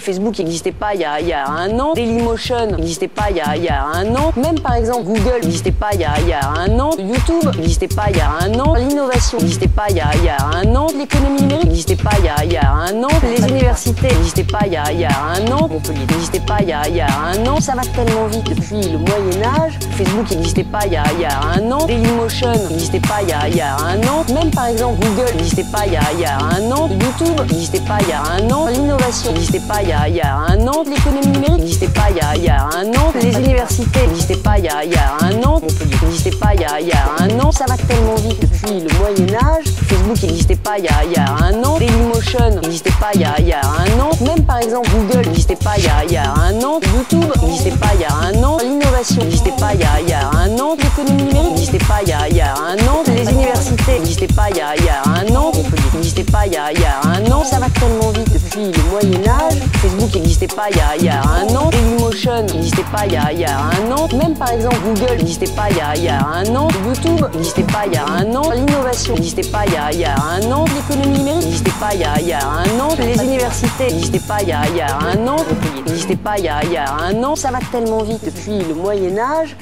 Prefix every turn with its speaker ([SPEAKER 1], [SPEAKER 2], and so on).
[SPEAKER 1] Facebook n'existait pas il y a un an. Dailymotion n'existait pas il y a un an. Même par exemple Google n'existait pas il y a un an. YouTube n'existait pas il y a un an. L'innovation n'existait pas il y a un an. L'économie numérique n'existait pas il y a un an. Les universités n'existaient pas il y a un an. Montpellier n'existait pas il y a un an. Ça va tellement vite depuis le Moyen-Âge. Facebook n'existait pas il y a un an. Dailymotion n'existait pas il y a un an. Même par exemple Google n'existait pas il y a un an. YouTube n'existait pas il y a un an. L'innovation n'existait pas il y a un an. L'économie numérique n'existait pas il y a un an. Les universités n'existaient pas il y a un an. Montpellier n'existait pas il y a un an. Ça va tellement vite depuis le Moyen-Âge. Facebook n'existait pas il y a un an. Dailymotion n'existait pas il y a un an. Même par exemple Google n'existait pas il y a un an. YouTube n'existait pas il y a un an. L'innovation n'existait pas il y a un an. L'économie numérique n'existait pas il y a un an. Les universités n'existaient pas il y a un an. Montpellier n'existait pas il y a un an. Ça va tellement vite depuis le Moyen-Âge. Facebook n'existait pas il y a un an. Dailymotion n'existait pas il y a un an. Même par exemple Google n'existait pas il y a un an. YouTube n'existait pas il y a un an. L'innovation n'existait pas il y a un an. L'économie numérique n'existait pas il y a un an. Les universités n'existaient pas il y a un an. Montpellier n'existait pas il y a un an. Ça va tellement vite depuis le Moyen-Âge.